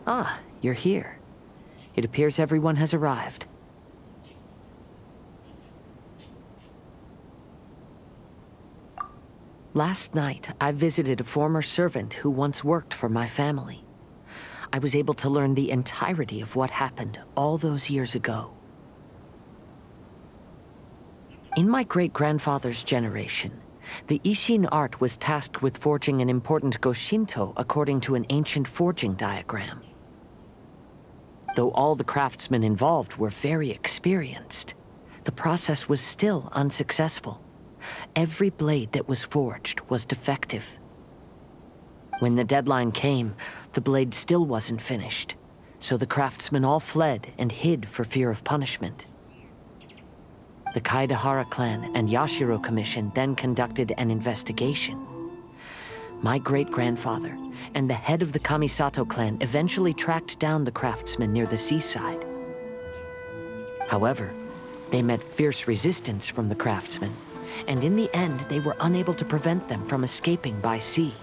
Ah, you're here. It appears everyone has arrived. Last night, I visited a former servant who once worked for my family. I was able to learn the entirety of what happened all those years ago. In my great-grandfather's generation, the Ishin art was tasked with forging an important Goshinto according to an ancient forging diagram. Though all the craftsmen involved were very experienced, the process was still unsuccessful. Every blade that was forged was defective. When the deadline came, the blade still wasn't finished, so the craftsmen all fled and hid for fear of punishment. The Kaedahara clan and Yashiro Commission then conducted an investigation. My great-grandfather and the head of the Kamisato clan eventually tracked down the craftsmen near the seaside. However, they met fierce resistance from the craftsmen, and in the end they were unable to prevent them from escaping by sea.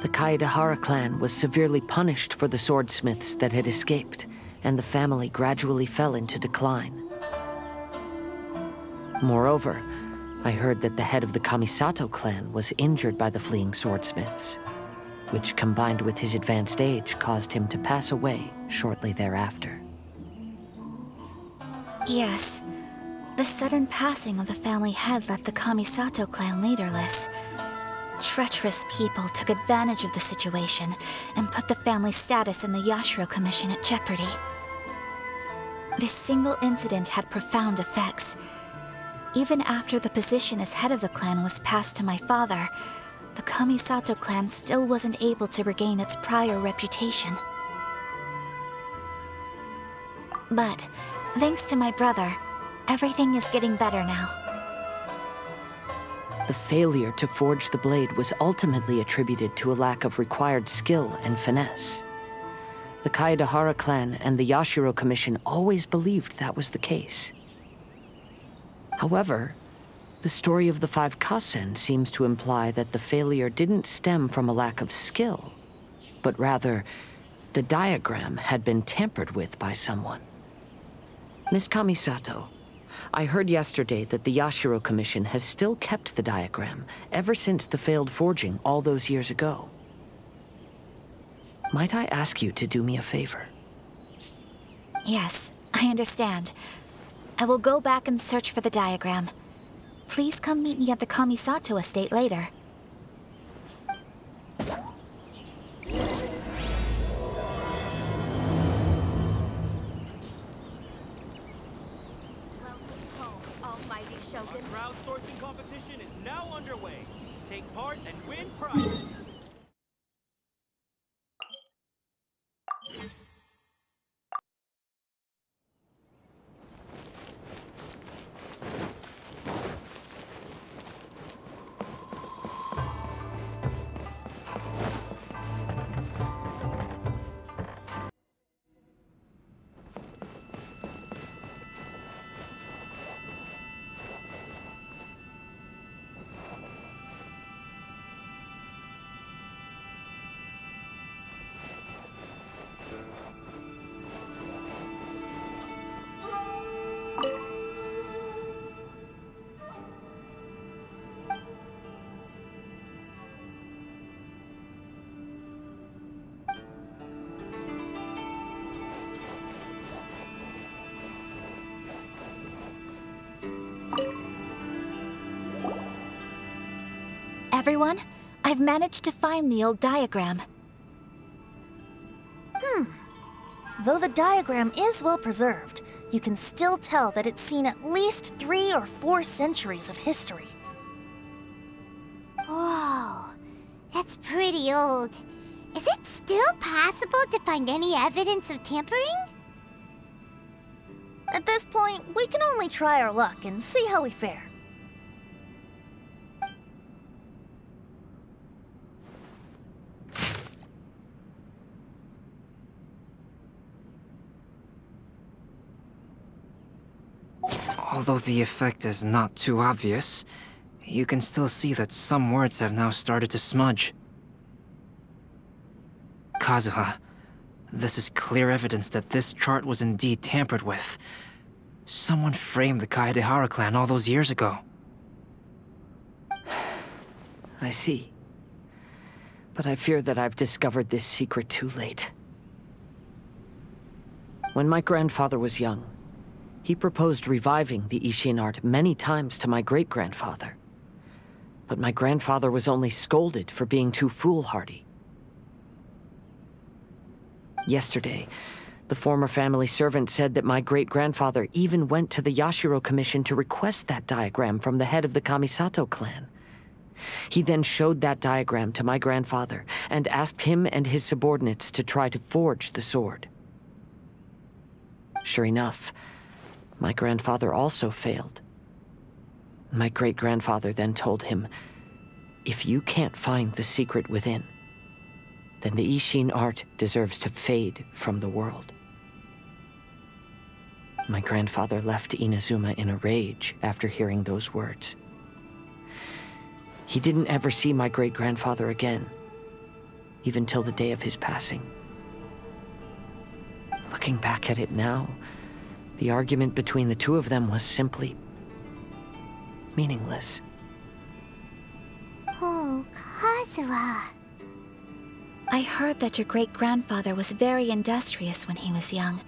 The Kaedahara clan was severely punished for the swordsmiths that had escaped, and the family gradually fell into decline. Moreover, I heard that the head of the Kamisato clan was injured by the fleeing swordsmiths, which combined with his advanced age caused him to pass away shortly thereafter. Yes, the sudden passing of the family head left the Kamisato clan leaderless. Treacherous people took advantage of the situation and put the family status in the Yashiro Commission at jeopardy. This single incident had profound effects. Even after the position as head of the clan was passed to my father, the Kamisato clan still wasn't able to regain its prior reputation. But, thanks to my brother, everything is getting better now. The failure to forge the blade was ultimately attributed to a lack of required skill and finesse. The Kaedahara clan and the Yashiro Commission always believed that was the case. However, the story of the 5 Kasen seems to imply that the failure didn't stem from a lack of skill, but rather, the diagram had been tampered with by someone. Miss Kamisato, I heard yesterday that the Yashiro Commission has still kept the diagram ever since the failed forging all those years ago. Might I ask you to do me a favor? Yes, I understand. I will go back and search for the diagram. Please come meet me at the Kamisato estate later. Our crowdsourcing competition is now underway. Take part and win prizes. Everyone, I've managed to find the old diagram. Though the diagram is well preserved, you can still tell that it's seen at least 3 or 4 centuries of history. Whoa, that's pretty old. Is it still possible to find any evidence of tampering? At this point, we can only try our luck and see how we fare. Although the effect is not too obvious, you can still see that some words have now started to smudge. Kazuha, this is clear evidence that this chart was indeed tampered with. Someone framed the Kaedehara clan all those years ago. I see. But I fear that I've discovered this secret too late. When my grandfather was young, he proposed reviving the Ishin art many times to my great-grandfather. But my grandfather was only scolded for being too foolhardy. Yesterday, the former family servant said that my great-grandfather even went to the Yashiro Commission to request that diagram from the head of the Kamisato clan. He then showed that diagram to my grandfather and asked him and his subordinates to try to forge the sword. Sure enough, my grandfather also failed. My great-grandfather then told him, "If you can't find the secret within, then the Ishin art deserves to fade from the world." My grandfather left Inazuma in a rage after hearing those words. He didn't ever see my great-grandfather again, even till the day of his passing. Looking back at it now, the argument between the two of them was simply meaningless. Oh, Kazuha. I heard that your great-grandfather was very industrious when he was young,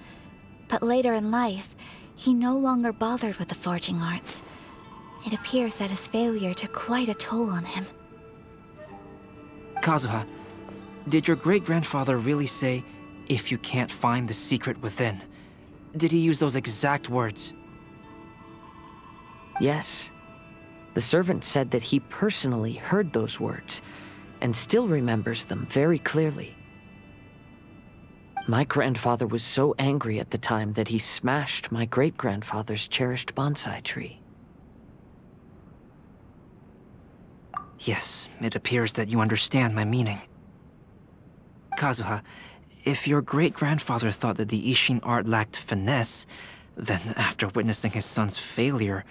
but later in life, he no longer bothered with the forging arts. It appears that his failure took quite a toll on him. Kazuha, did your great-grandfather really say, "If you can't find the secret within"? Did he use those exact words? Yes. The servant said that he personally heard those words, and still remembers them very clearly. My grandfather was so angry at the time that he smashed my great-grandfather's cherished bonsai tree. Yes, it appears that you understand my meaning. Kazuha, if your great-grandfather thought that the Ishin art lacked finesse, then after witnessing his son's failure,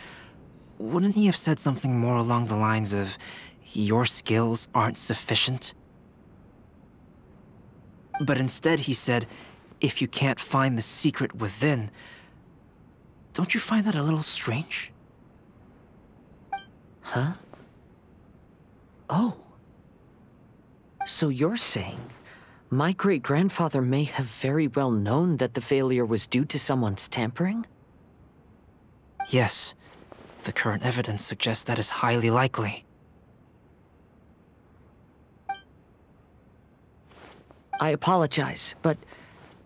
wouldn't he have said something more along the lines of, "Your skills aren't sufficient"? But instead he said, "If you can't find the secret within." Don't you find that a little strange? Huh? Oh. So you're saying my great-grandfather may have very well known that the failure was due to someone's tampering? Yes. The current evidence suggests that is highly likely. I apologize, but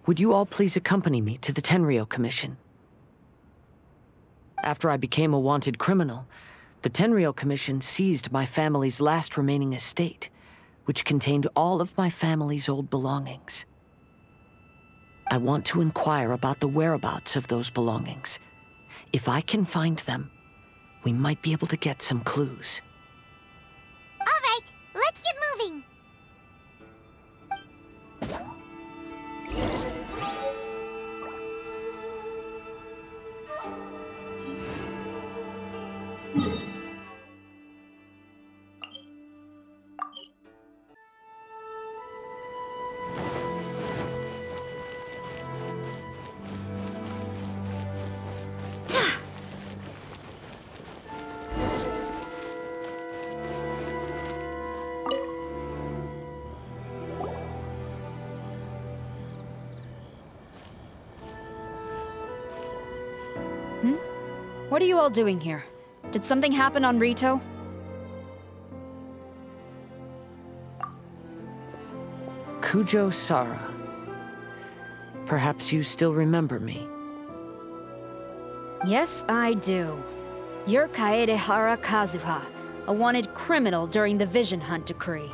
would you all please accompany me to the Tenryou Commission? After I became a wanted criminal, the Tenryou Commission seized my family's last remaining estate, which contained all of my family's old belongings. I want to inquire about the whereabouts of those belongings. If I can find them, we might be able to get some clues. All right, let's get moving. What are you all doing here? Did something happen on Rito? Kujo Sara. Perhaps you still remember me. Yes, I do. You're Kaedehara Kazuha, a wanted criminal during the Vision Hunt decree.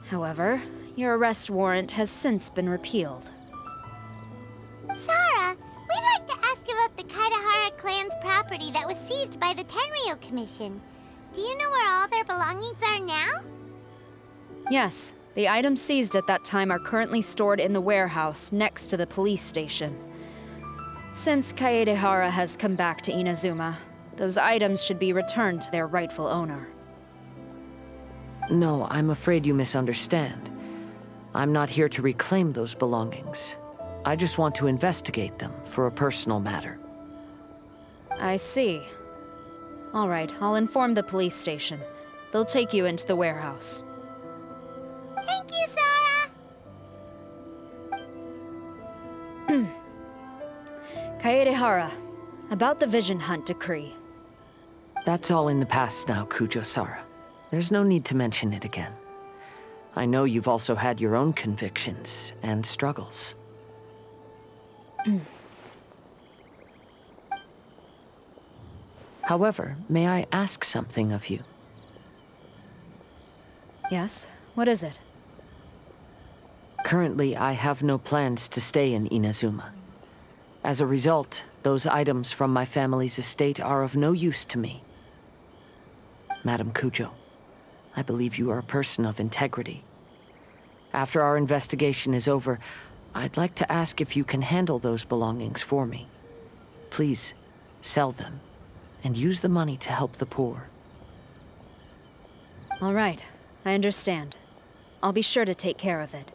However, your arrest warrant has since been repealed. Sarah, we'd like to ask about the Kaedehara clan's property that was seized by the Tenryou Commission. Do you know where all their belongings are now? Yes, the items seized at that time are currently stored in the warehouse next to the police station. Since Kaedehara has come back to Inazuma, those items should be returned to their rightful owner. No, I'm afraid you misunderstand. I'm not here to reclaim those belongings. I just want to investigate them for a personal matter. I see. All right, I'll inform the police station. They'll take you into the warehouse. Thank you, Sora! Kaedehara, about the Vision Hunt decree. That's all in the past now, Kujo-Sara. There's no need to mention it again. I know you've also had your own convictions and struggles. However, may I ask something of you? Yes? What is it? Currently, I have no plans to stay in Inazuma. As a result, those items from my family's estate are of no use to me. Madam Kujo, I believe you are a person of integrity. After our investigation is over, I'd like to ask if you can handle those belongings for me. Please, sell them, and use the money to help the poor. All right, I understand. I'll be sure to take care of it.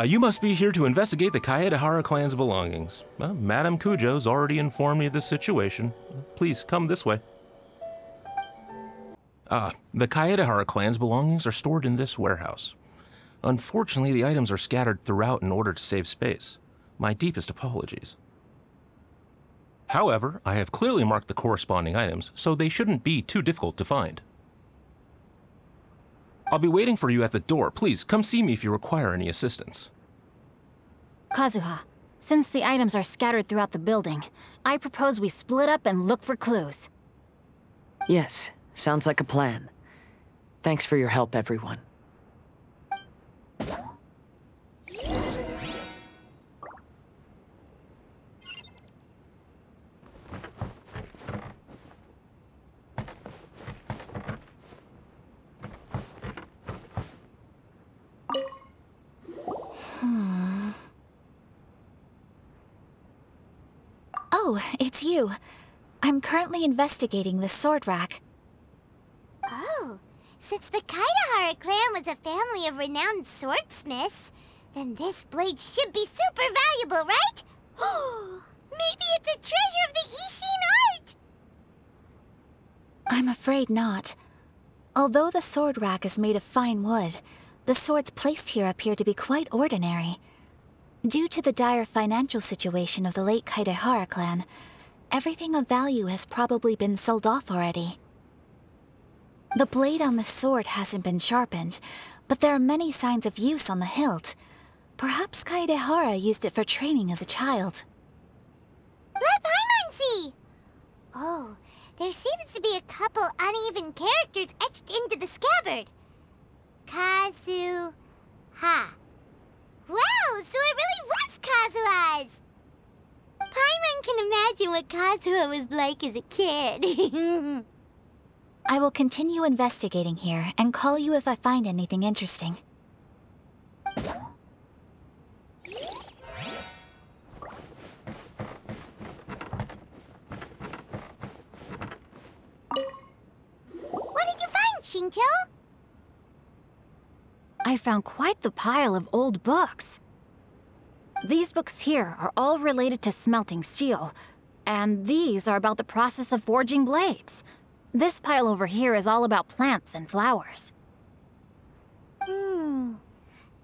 You must be here to investigate the Kaedehara clan's belongings. Well, Madame Kujo's already informed me of the situation. Please, come this way. The Kaedehara clan's belongings are stored in this warehouse. Unfortunately, the items are scattered throughout in order to save space. My deepest apologies. However, I have clearly marked the corresponding items, so they shouldn't be too difficult to find. I'll be waiting for you at the door. Please, come see me if you require any assistance. Kazuha, since the items are scattered throughout the building, I propose we split up and look for clues. Yes, sounds like a plan. Thanks for your help, everyone. Oh, it's you. I'm currently investigating the sword rack. Oh, since the Kaedehara clan was a family of renowned swordsmiths, then this blade should be super valuable, right? Oh, maybe it's a treasure of the Ishin art! I'm afraid not. Although the sword rack is made of fine wood, the swords placed here appear to be quite ordinary. Due to the dire financial situation of the late Kaedehara clan, everything of value has probably been sold off already. The blade on the sword hasn't been sharpened, but there are many signs of use on the hilt. Perhaps Kaedehara used it for training as a child. Let Paimon see! Oh, there seems to be a couple uneven characters etched into the scabbard. Kazuha. Wow, so it really was Kazuha's! Paimon can imagine what Kazuha was like as a kid. I will continue investigating here and call you if I find anything interesting. What did you find, Shincho? I found quite the pile of old books. These books here are all related to smelting steel, and these are about the process of forging blades. This pile over here is all about plants and flowers. The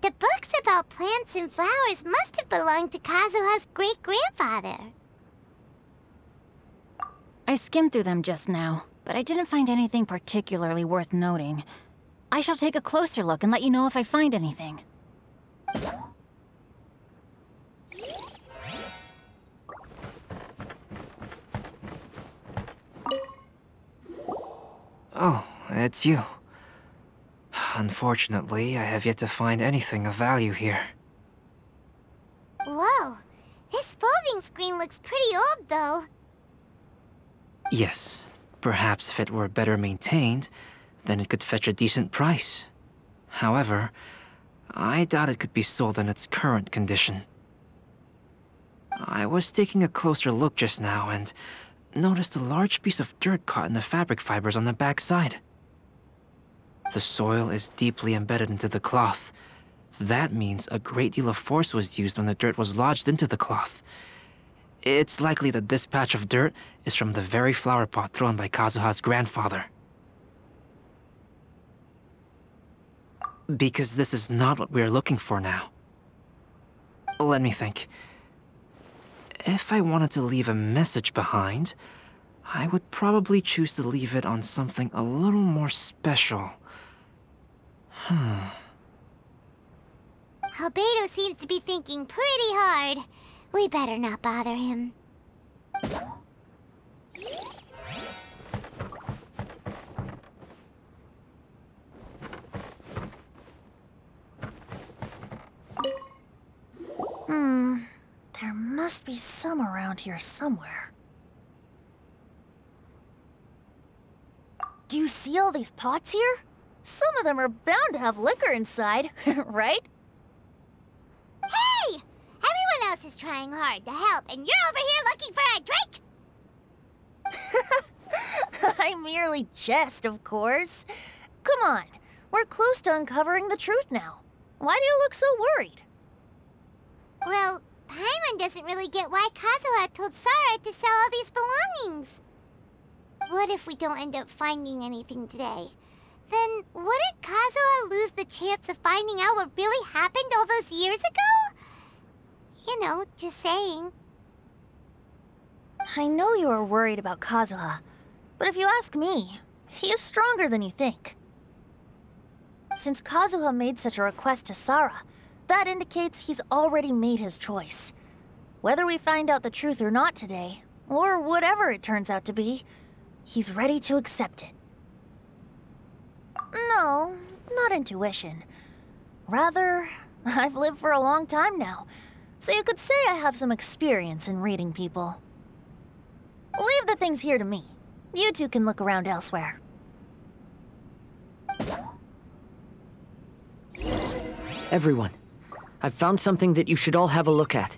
books about plants and flowers must have belonged to Kazuha's great-grandfather. I skimmed through them just now, but I didn't find anything particularly worth noting. I shall take a closer look and let you know if I find anything. Oh, it's you. Unfortunately, I have yet to find anything of value here. Whoa, this folding screen looks pretty old, though. Yes, perhaps if it were better maintained, then it could fetch a decent price. However, I doubt it could be sold in its current condition. I was taking a closer look just now and noticed a large piece of dirt caught in the fabric fibers on the back side. The soil is deeply embedded into the cloth. That means a great deal of force was used when the dirt was lodged into the cloth. It's likely that this patch of dirt is from the very flower pot thrown by Kazuha's grandfather. Because this is not what we're looking for now. Let me think. If I wanted to leave a message behind, I would probably choose to leave it on something a little more special. Albedo seems to be thinking pretty hard. We better not bother him. There must be some around here somewhere. Do you see all these pots here? Some of them are bound to have liquor inside, right? Hey! Everyone else is trying hard to help, and you're over here looking for a drink? I merely jest, of course. Come on, we're close to uncovering the truth now. Why do you look so worried? Well, Paimon doesn't really get why Kazuha told Sarah to sell all these belongings. What if we don't end up finding anything today? Then wouldn't Kazuha lose the chance of finding out what really happened all those years ago? You know, just saying. I know you are worried about Kazuha, but if you ask me, he is stronger than you think. Since Kazuha made such a request to Sarah, that indicates he's already made his choice. Whether we find out the truth or not today, or whatever it turns out to be, he's ready to accept it. No, not intuition. Rather, I've lived for a long time now, so you could say I have some experience in reading people. Leave the things here to me. You two can look around elsewhere. Everyone, I've found something that you should all have a look at.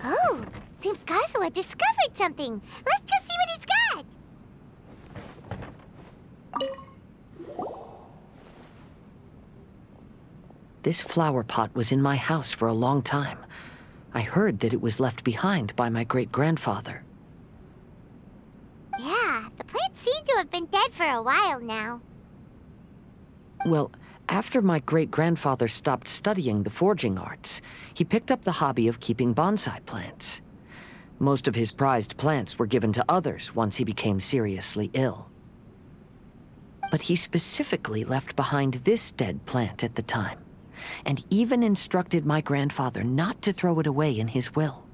Oh, seems Kazuha discovered something. Let's go see what he's got. This flower pot was in my house for a long time. I heard that it was left behind by my great-grandfather. Yeah, the plant seemed to have been dead for a while now. Well, after my great-grandfather stopped studying the forging arts, he picked up the hobby of keeping bonsai plants. Most of his prized plants were given to others once he became seriously ill. But he specifically left behind this dead plant at the time, and even instructed my grandfather not to throw it away in his will.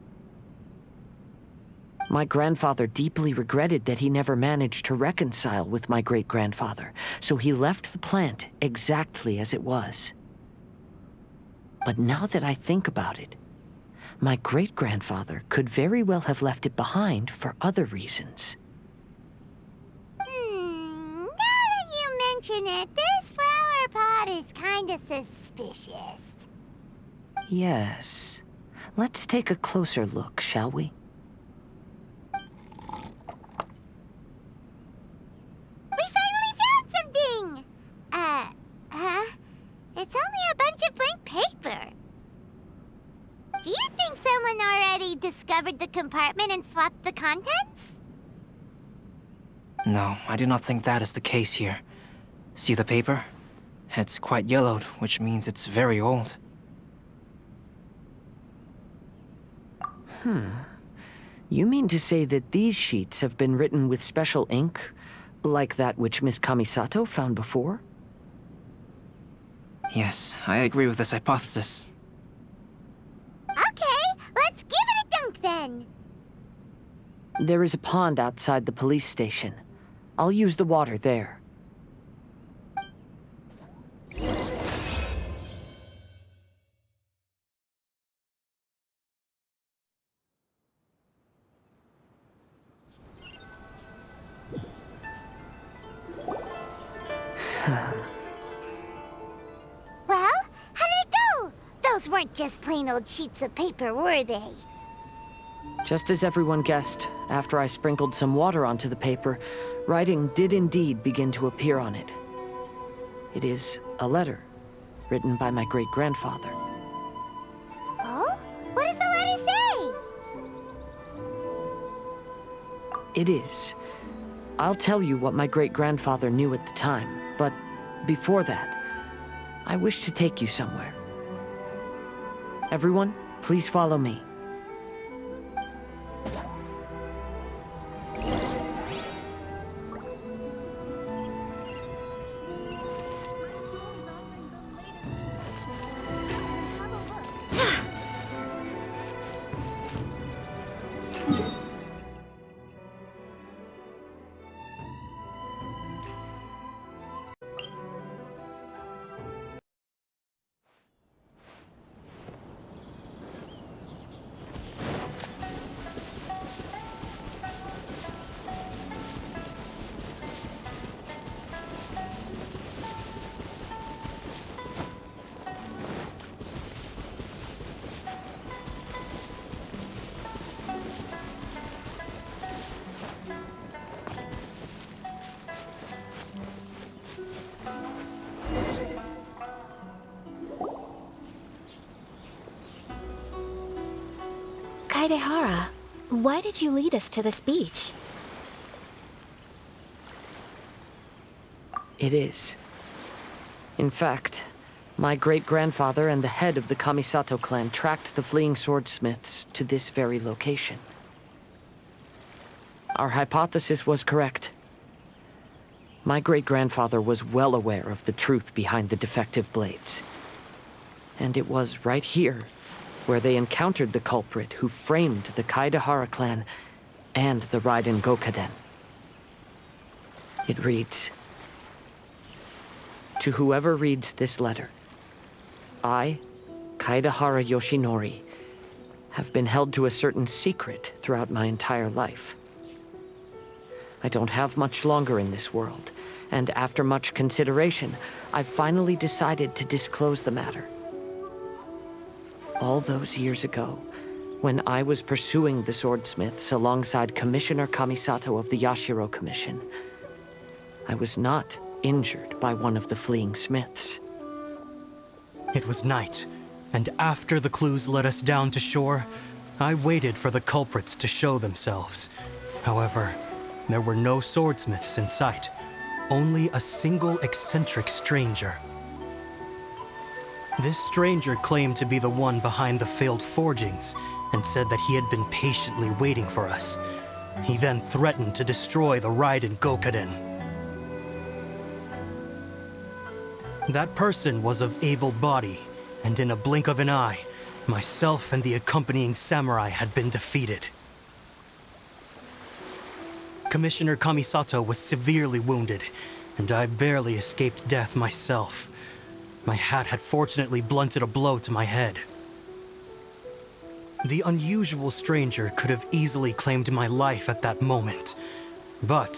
My grandfather deeply regretted that he never managed to reconcile with my great-grandfather, so he left the plant exactly as it was. But now that I think about it, my great-grandfather could very well have left it behind for other reasons. Now that you mention it, this flower pot is kinda suspicious. Yes. Let's take a closer look, shall we? We finally found something! It's only a bunch of blank paper. Do you think someone already discovered the compartment and swapped the contents? No, I do not think that is the case here. See the paper? It's quite yellowed, which means it's very old. You mean to say that these sheets have been written with special ink, like that which Miss Kamisato found before? Yes, I agree with this hypothesis. Okay, let's give it a dunk then. There is a pond outside the police station. I'll use the water there. Well, how did it go? Those weren't just plain old sheets of paper, were they? Just as everyone guessed, after I sprinkled some water onto the paper, writing did indeed begin to appear on it. It is a letter, written by my great-grandfather. Oh? What does the letter say? It is. I'll tell you what my great-grandfather knew at the time, but before that, I wish to take you somewhere. Everyone, please follow me. Kaedehara, why did you lead us to this beach? It is. In fact, my great-grandfather and the head of the Kamisato clan tracked the fleeing swordsmiths to this very location. Our hypothesis was correct. My great-grandfather was well aware of the truth behind the defective blades. And it was right here where they encountered the culprit who framed the Kaedehara clan and the Raiden Gokaden. It reads, "To whoever reads this letter, I, Kaedehara Yoshinori, have been held to a certain secret throughout my entire life. I don't have much longer in this world, and after much consideration, I've finally decided to disclose the matter. All those years ago, when I was pursuing the swordsmiths alongside Commissioner Kamisato of the Yashiro Commission, I was not injured by one of the fleeing smiths. It was night, and after the clues led us down to shore, I waited for the culprits to show themselves. However, there were no swordsmiths in sight, only a single eccentric stranger. This stranger claimed to be the one behind the failed forgings and said that he had been patiently waiting for us. He then threatened to destroy the Raiden Gokaden. That person was of able body, and in a blink of an eye, myself and the accompanying samurai had been defeated. Commissioner Kamisato was severely wounded, and I barely escaped death myself. My hat had fortunately blunted a blow to my head. The unusual stranger could have easily claimed my life at that moment, but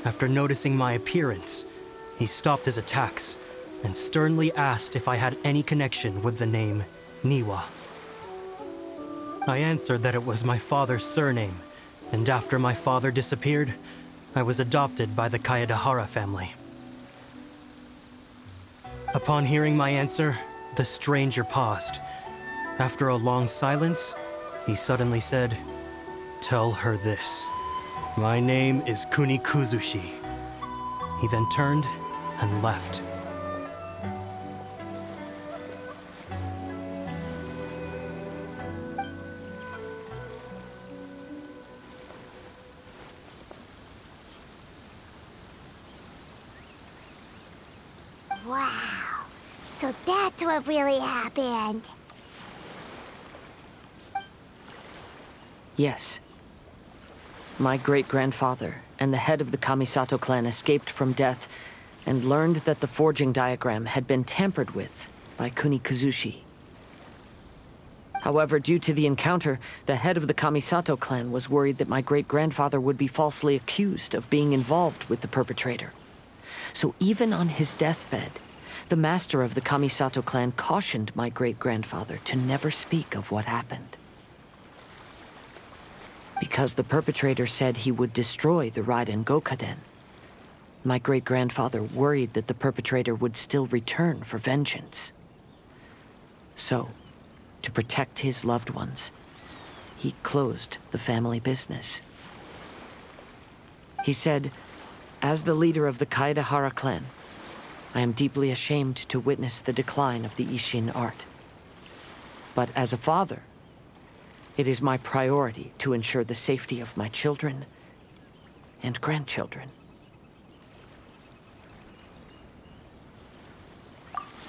after noticing my appearance, he stopped his attacks and sternly asked if I had any connection with the name Niwa. I answered that it was my father's surname, and after my father disappeared, I was adopted by the Kaedehara family. Upon hearing my answer, the stranger paused. After a long silence, he suddenly said, "Tell her this. My name is Kunikuzushi." He then turned and left. Wow. So that's what really happened. Yes. My great-grandfather and the head of the Kamisato clan escaped from death and learned that the forging diagram had been tampered with by Kunikuzushi. However, due to the encounter, the head of the Kamisato clan was worried that my great-grandfather would be falsely accused of being involved with the perpetrator. So even on his deathbed, the master of the Kamisato clan cautioned my great-grandfather to never speak of what happened. Because the perpetrator said he would destroy the Raiden Gokaden, my great-grandfather worried that the perpetrator would still return for vengeance. So, to protect his loved ones, he closed the family business. He said, "As the leader of the Kaedehara clan, I am deeply ashamed to witness the decline of the Ishin art. But as a father, it is my priority to ensure the safety of my children and grandchildren."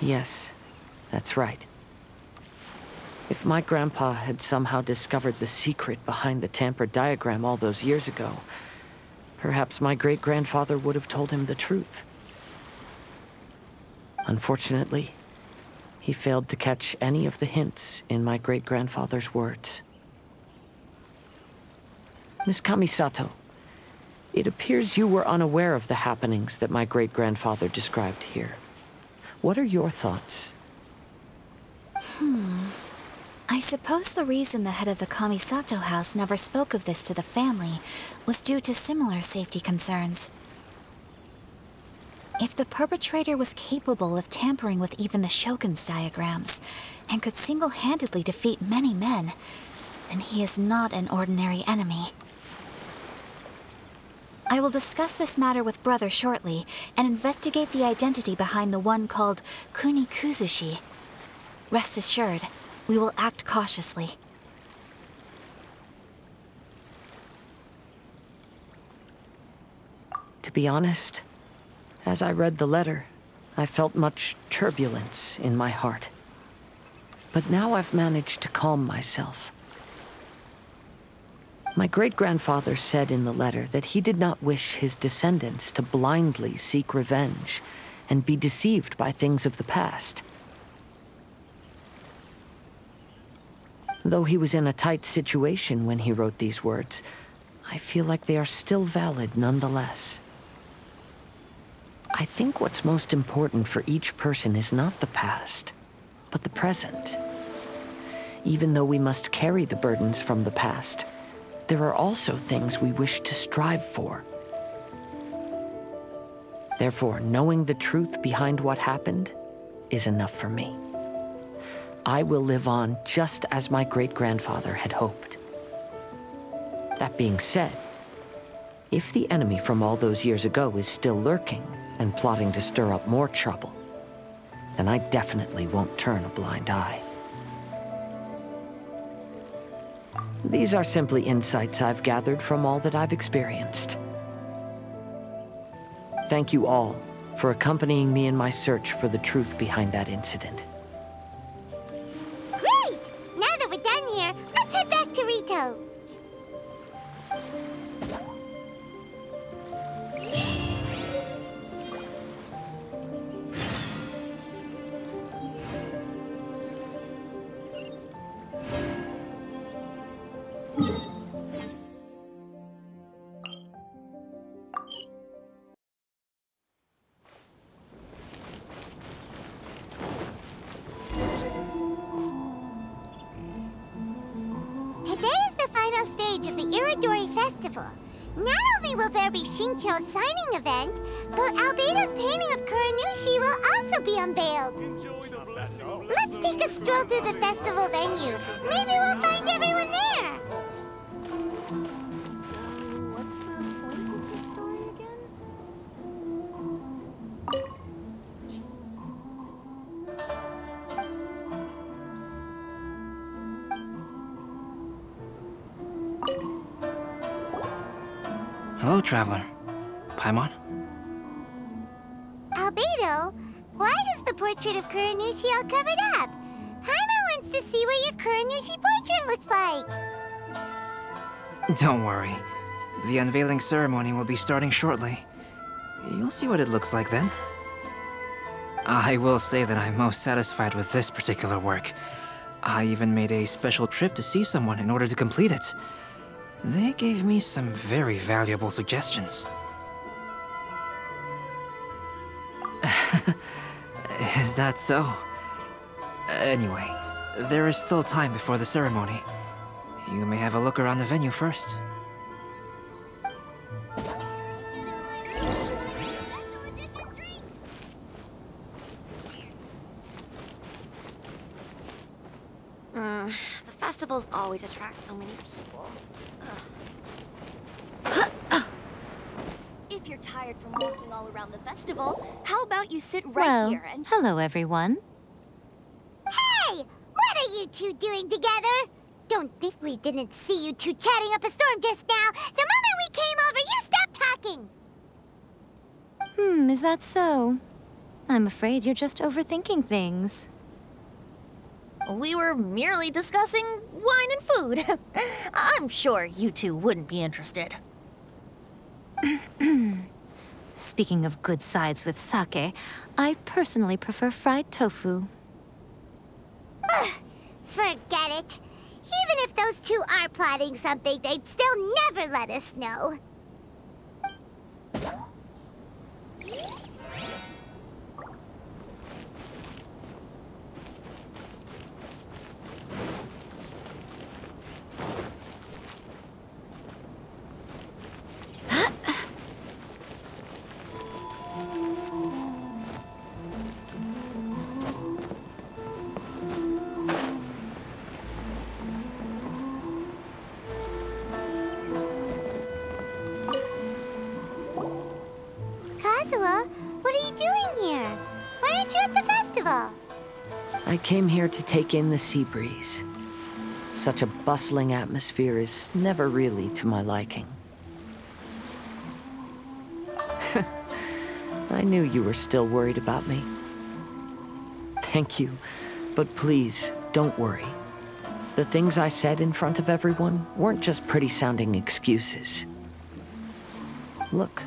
Yes, that's right. If my grandpa had somehow discovered the secret behind the tampered diagram all those years ago, perhaps my great-grandfather would have told him the truth. Unfortunately, he failed to catch any of the hints in my great-grandfather's words. Miss Kamisato, it appears you were unaware of the happenings that my great-grandfather described here. What are your thoughts? I suppose the reason the head of the Kamisato house never spoke of this to the family was due to similar safety concerns. If the perpetrator was capable of tampering with even the Shogun's diagrams, and could single-handedly defeat many men, then he is not an ordinary enemy. I will discuss this matter with Brother shortly, and investigate the identity behind the one called Kunikuzushi. Rest assured, we will act cautiously. To be honest, as I read the letter, I felt much turbulence in my heart. But now I've managed to calm myself. My great-grandfather said in the letter that he did not wish his descendants to blindly seek revenge and be deceived by things of the past. Though he was in a tight situation when he wrote these words, I feel like they are still valid nonetheless. I think what's most important for each person is not the past, but the present. Even though we must carry the burdens from the past, there are also things we wish to strive for. Therefore, knowing the truth behind what happened is enough for me. I will live on just as my great-grandfather had hoped. That being said, if the enemy from all those years ago is still lurking and plotting to stir up more trouble, then I definitely won't turn a blind eye. These are simply insights I've gathered from all that I've experienced. Thank you all for accompanying me in my search for the truth behind that incident. Great! Now that we're done here, let's head back to Rito. Festival. Not only will there be Shincho's signing event, but Albedo's painting of Kuranushi will also be unveiled. Let's take a stroll through the festival venue. Maybe we'll find everyone there. So, what's the point of the story again? Hello, traveler. Paimon? Albedo, why is the portrait of Kuranushi all covered up? Paimon wants to see what your Kuranushi portrait looks like. Don't worry. The unveiling ceremony will be starting shortly. You'll see what it looks like then. I will say that I'm most satisfied with this particular work. I even made a special trip to see someone in order to complete it. They gave me some very valuable suggestions. Is that so? Anyway, there is still time before the ceremony. You may have a look around the venue first. The festivals always attract so many people. If you're tired from walking all around the festival, how about you sit right Well, here and... hello everyone. Hey! What are you two doing together? Don't think we didn't see you two chatting up a storm just now. The moment we came over, you stopped talking. Is that so? I'm afraid you're just overthinking things. We were merely discussing wine and food. I'm sure you two wouldn't be interested. Speaking of good sides with sake, I personally prefer fried tofu. Forget it. Even if those two are plotting something, they'd still never let us know. What are you doing here? Why aren't you at the festival? I came here to take in the sea breeze. Such a bustling atmosphere is never really to my liking. I knew you were still worried about me. Thank you, but please, don't worry. The things I said in front of everyone weren't just pretty-sounding excuses. Look.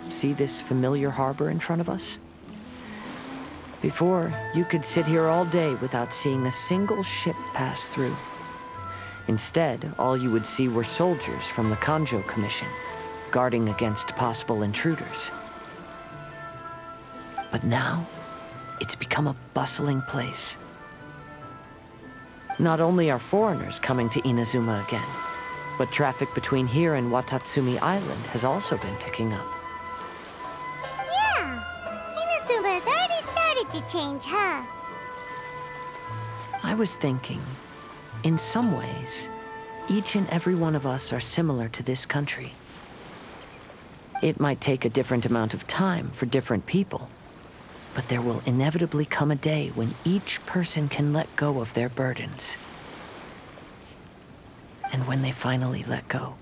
See this familiar harbor in front of us? Before, you could sit here all day without seeing a single ship pass through. Instead, all you would see were soldiers from the Kanjo Commission, guarding against possible intruders. But now, it's become a bustling place. Not only are foreigners coming to Inazuma again, but traffic between here and Watatsumi Island has also been picking up. Inazuma's already started to change, huh? I was thinking, in some ways, each and every one of us are similar to this country. It might take a different amount of time for different people, but there will inevitably come a day when each person can let go of their burdens. And when they finally let go,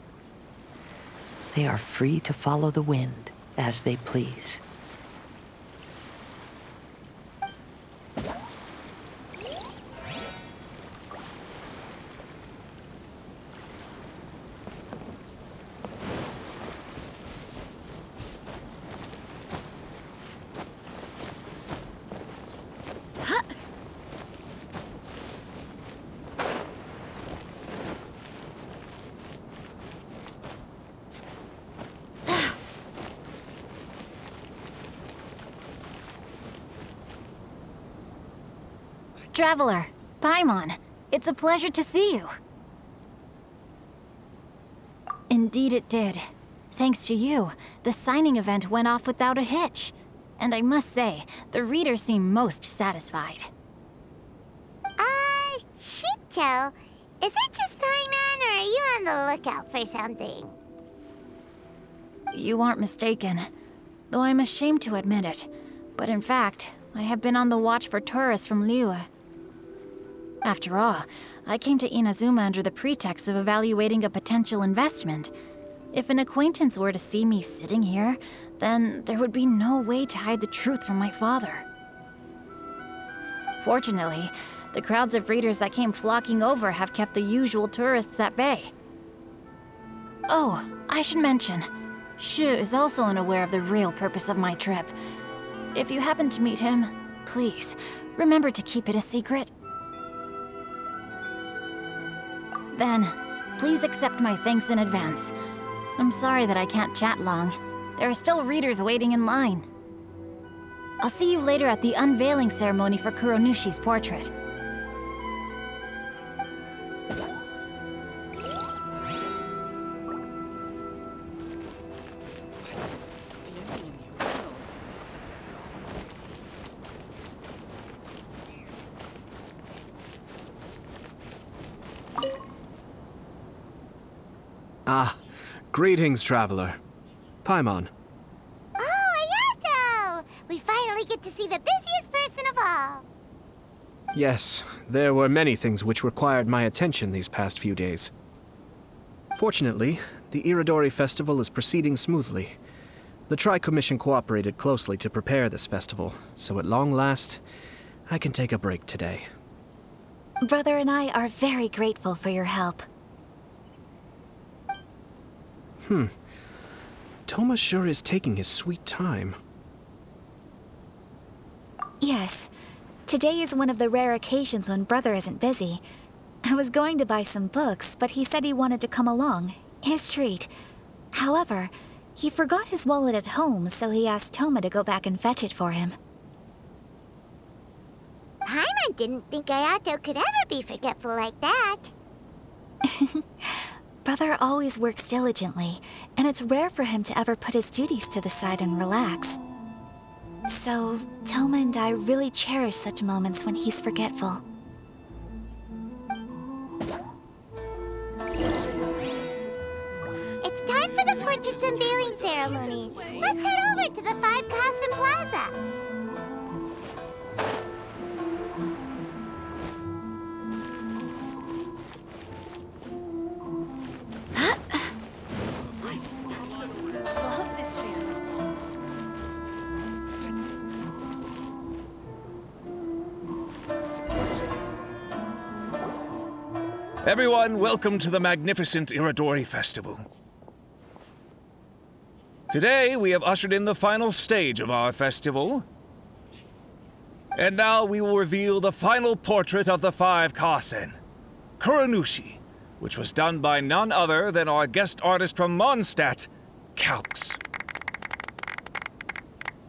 they are free to follow the wind as they please. Traveler, Paimon, it's a pleasure to see you. Indeed it did. Thanks to you, the signing event went off without a hitch. And I must say, the readers seem most satisfied. Shinto, is that just Paimon, or are you on the lookout for something? You aren't mistaken, though I'm ashamed to admit it. But in fact, I have been on the watch for tourists from Liyue. After all, I came to Inazuma under the pretext of evaluating a potential investment. If an acquaintance were to see me sitting here, then there would be no way to hide the truth from my father. Fortunately, the crowds of readers that came flocking over have kept the usual tourists at bay. Oh, I should mention, Shu is also unaware of the real purpose of my trip. If you happen to meet him, please, remember to keep it a secret. Then, please accept my thanks in advance. I'm sorry that I can't chat long. There are still readers waiting in line. I'll see you later at the unveiling ceremony for Kuronushi's portrait. Ah, greetings, traveler. Paimon. Oh, Ayato! We finally get to see the busiest person of all. Yes, there were many things which required my attention these past few days. Fortunately, the Iridori Festival is proceeding smoothly. The Tri-Commission cooperated closely to prepare this festival, so at long last, I can take a break today. Brother and I are very grateful for your help. Toma sure is taking his sweet time. Yes. Today is one of the rare occasions when Brother isn't busy. I was going to buy some books, but he said he wanted to come along. His treat. However, he forgot his wallet at home, so he asked Toma to go back and fetch it for him. Paimon didn't think Ayato could ever be forgetful like that. Brother always works diligently, and it's rare for him to ever put his duties to the side and relax. So, Toma and I really cherish such moments when he's forgetful. It's time for the portrait's unveiling ceremony. Let's head over to the 5 Kasen Plaza. Everyone, welcome to the magnificent Iridori Festival. Today, we have ushered in the final stage of our festival. And now we will reveal the final portrait of the 5 Kasen, Kuronushi, which was done by none other than our guest artist from Mondstadt, Calx.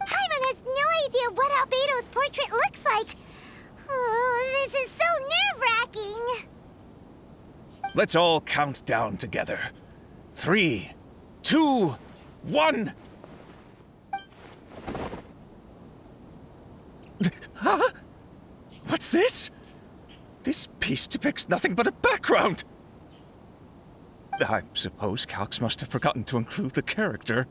Paimon has no idea what Albedo's portrait looks like. Oh, this is so nerve-wracking. Let's all count down together. 3, 2, 1. Huh? What's this? This piece depicts nothing but a background. I suppose Calx must have forgotten to include the character.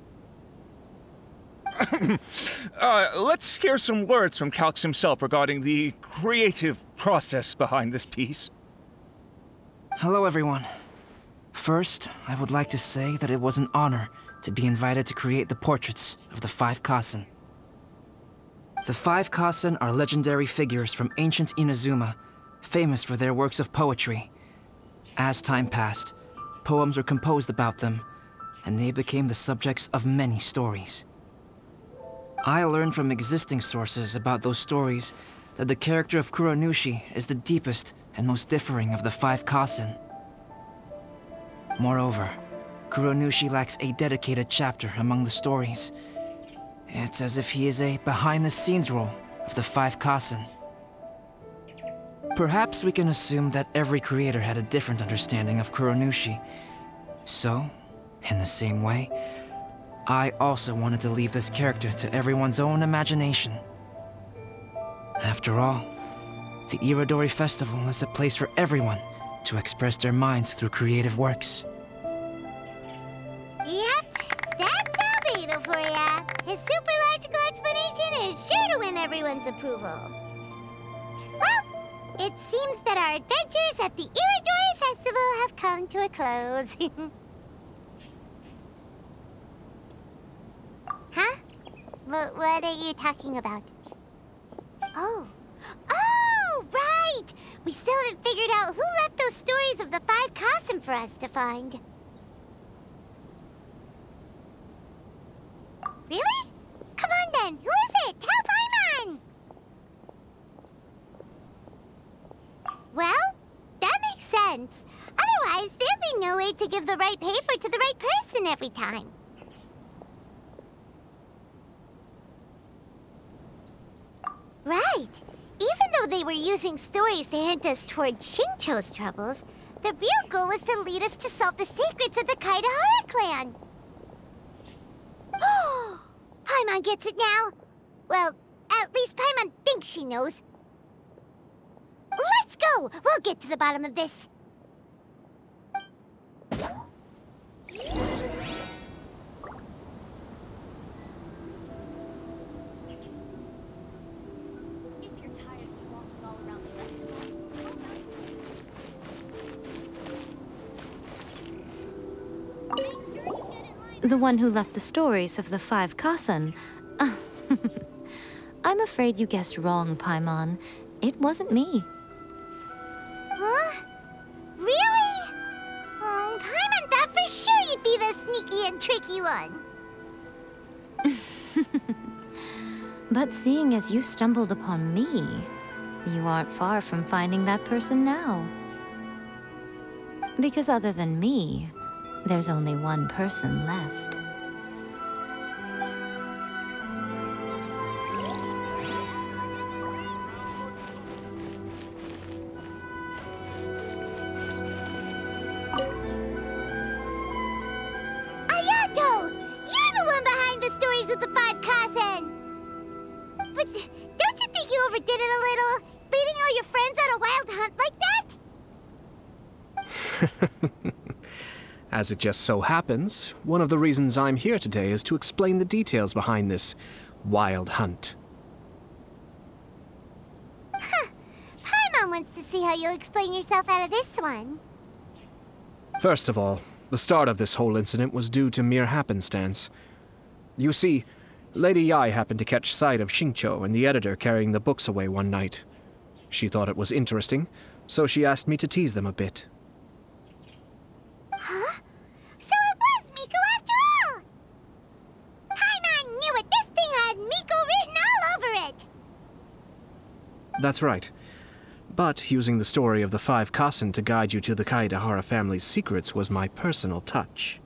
Let's hear some words from Calx himself regarding the creative process behind this piece. Hello, everyone. First, I would like to say that it was an honor to be invited to create the portraits of the 5 Kasen. The 5 Kasen are legendary figures from ancient Inazuma, famous for their works of poetry. As time passed, poems were composed about them, and they became the subjects of many stories. I learned from existing sources about those stories that the character of Kuronushi is the deepest and most differing of the 5 Kasen. Moreover, Kuronushi lacks a dedicated chapter among the stories. It's as if he is a behind-the-scenes role of the 5 Kasen. Perhaps we can assume that every creator had a different understanding of Kuronushi. So, in the same way, I also wanted to leave this character to everyone's own imagination. After all, the Iridori Festival is a place for everyone to express their minds through creative works. Yep, that's Albedo for ya. His super logical explanation is sure to win everyone's approval. Well, it seems that our adventures at the Iridori Festival have come to a close. Huh? What are you talking about? Oh, right! We still haven't figured out who left those stories of the 5 Kasen for us to find. sense. Otherwise, there'd be no way to give the right paper to the right person every time. Right. Even though they were using stories to hint us toward Shincho's troubles, the real goal was to lead us to solve the secrets of the Kaidahara clan. Oh, Paimon gets it now. Well, at least Paimon thinks she knows. Let's go! We'll get to the bottom of this. The one who left the stories of the 5 Kasen. I'm afraid you guessed wrong, Paimon. It wasn't me. Huh? Really? Oh, Paimon thought for sure you'd be the sneaky and tricky one. But seeing as you stumbled upon me, you aren't far from finding that person now. Because other than me, there's only one person left. Ayato! You're the one behind the stories of the 5 Kasen! But don't you think you overdid it a little? Leading all your friends on a wild hunt like that? As it just so happens, one of the reasons I'm here today is to explain the details behind this wild hunt. Huh. Paimon wants to see how you'll explain yourself out of this one. First of all, the start of this whole incident was due to mere happenstance. You see, Lady Yai happened to catch sight of Shincho and the editor carrying the books away one night. She thought it was interesting, so she asked me to tease them a bit. Huh? So it was Miko after all! Paimon knew it! This thing had Miko written all over it! That's right. But using the story of the 5 Kasen to guide you to the Kaidahara family's secrets was my personal touch.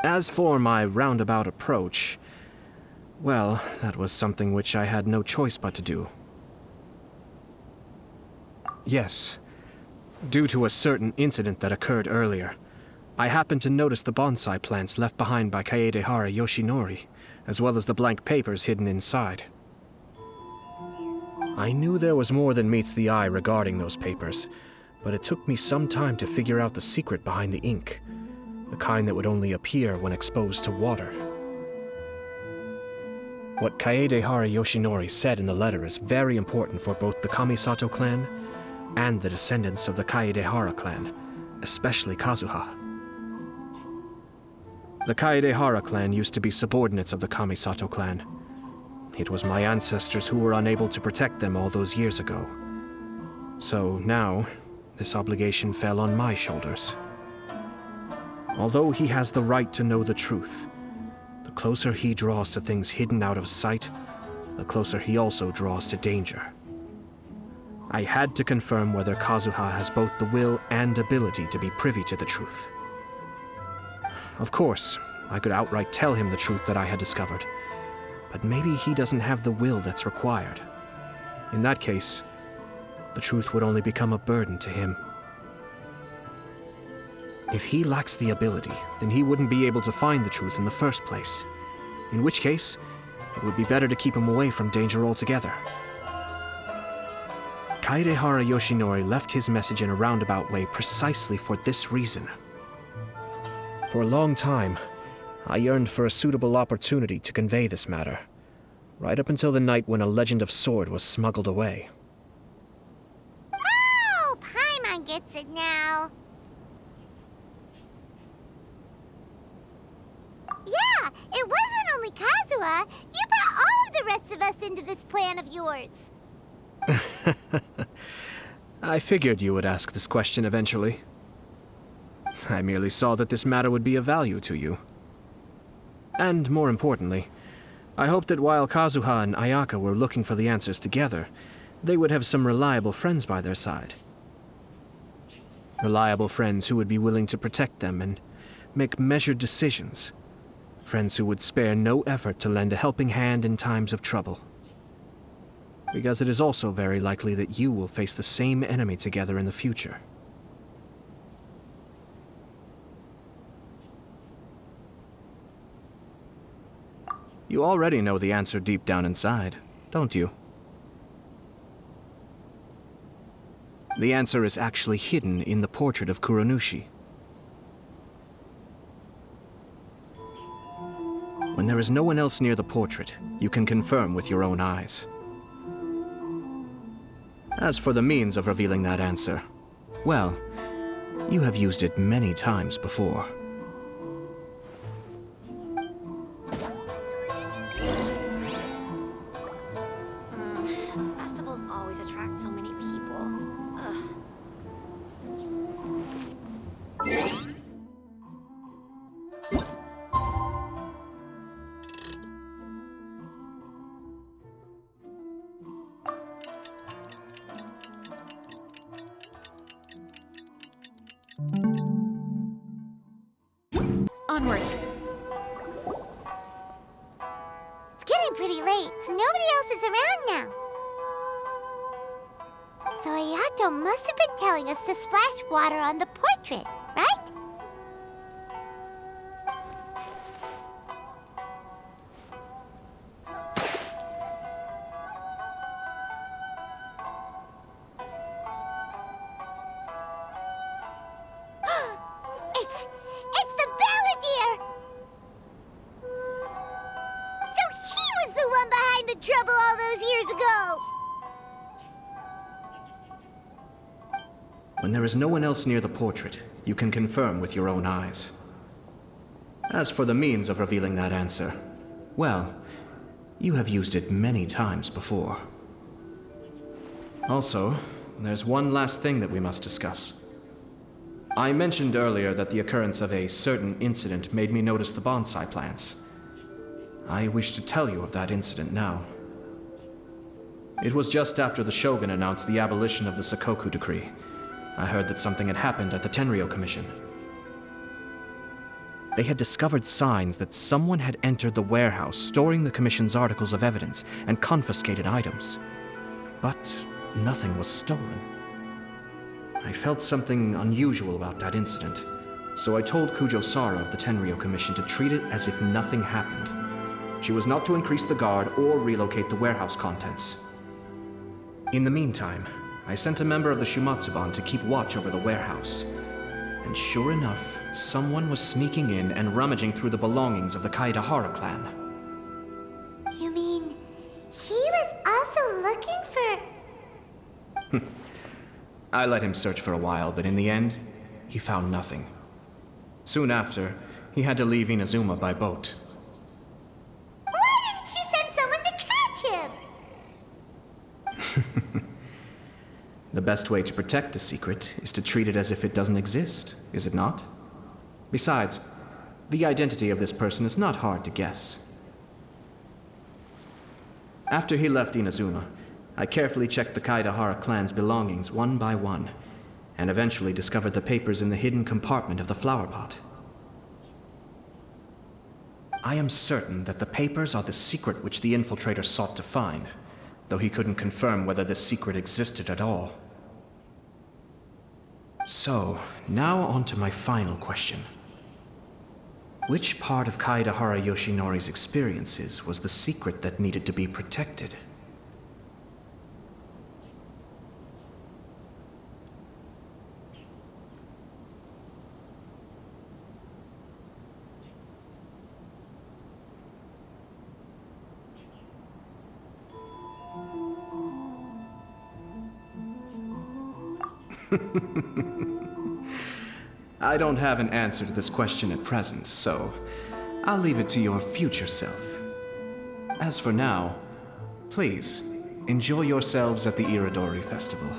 As for my roundabout approach, well, that was something which I had no choice but to do. Yes. Due to a certain incident that occurred earlier, I happened to notice the bonsai plants left behind by Kaedehara Yoshinori, as well as the blank papers hidden inside. I knew there was more than meets the eye regarding those papers, but it took me some time to figure out the secret behind the ink, the kind that would only appear when exposed to water. What Kaedehara Yoshinori said in the letter is very important for both the Kamisato clan and the descendants of the Kaedehara clan, especially Kazuha. The Kaedehara clan used to be subordinates of the Kamisato clan. It was my ancestors who were unable to protect them all those years ago. So now, this obligation fell on my shoulders. Although he has the right to know the truth, the closer he draws to things hidden out of sight, the closer he also draws to danger. I had to confirm whether Kazuha has both the will and ability to be privy to the truth. Of course, I could outright tell him the truth that I had discovered, but maybe he doesn't have the will that's required. In that case, the truth would only become a burden to him. If he lacks the ability, then he wouldn't be able to find the truth in the first place, in which case, it would be better to keep him away from danger altogether. Kaedehara Yoshinori left his message in a roundabout way precisely for this reason. For a long time, I yearned for a suitable opportunity to convey this matter, right up until the night when a legend of sword was smuggled away. Oh, Paimon gets it now. Yeah, it wasn't only Kazuha. You brought all of the rest of us into this plan of yours. I figured you would ask this question eventually. I merely saw that this matter would be of value to you. And more importantly, I hoped that while Kazuha and Ayaka were looking for the answers together, they would have some reliable friends by their side. Reliable friends who would be willing to protect them and make measured decisions. Friends who would spare no effort to lend a helping hand in times of trouble. Because it is also very likely that you will face the same enemy together in the future. You already know the answer deep down inside, don't you? The answer is actually hidden in the portrait of Kuronushi. When there is no one else near the portrait, you can confirm with your own eyes. As for the means of revealing that answer, well, you have used it many times before. Festivals always attract so many people. Ugh. Onward. It's getting pretty late, so nobody else is around now. So Ayato must have been telling us to splash water on the portrait, right? It's the Balladeer! So he was the one behind the trouble all those years ago! When there is no one else near the portrait, you can confirm with your own eyes. As for the means of revealing that answer, well, you have used it many times before. Also, there's one last thing that we must discuss. I mentioned earlier that the occurrence of a certain incident made me notice the bonsai plants. I wish to tell you of that incident now. It was just after the Shogun announced the abolition of the Sakoku decree. I heard that something had happened at the Tenryou Commission. They had discovered signs that someone had entered the warehouse storing the Commission's articles of evidence and confiscated items. But nothing was stolen. I felt something unusual about that incident, so I told Kujo-Sara of the Tenryou Commission to treat it as if nothing happened. She was not to increase the guard or relocate the warehouse contents. In the meantime, I sent a member of the Shumatsuban to keep watch over the warehouse. And sure enough, someone was sneaking in and rummaging through the belongings of the Kaedahara clan. You mean he was also looking for... I let him search for a while, but in the end, he found nothing. Soon after, he had to leave Inazuma by boat. Why didn't you send someone to catch him? The best way to protect a secret is to treat it as if it doesn't exist, is it not? Besides, the identity of this person is not hard to guess. After he left Inazuma, I carefully checked the Kaedahara clan's belongings one by one, and eventually discovered the papers in the hidden compartment of the flower pot. I am certain that the papers are the secret which the infiltrator sought to find, though he couldn't confirm whether this secret existed at all. So, now on to my final question. Which part of Kaedahara Yoshinori's experiences was the secret that needed to be protected? I don't have an answer to this question at present, so I'll leave it to your future self. As for now, please, enjoy yourselves at the Iridori Festival.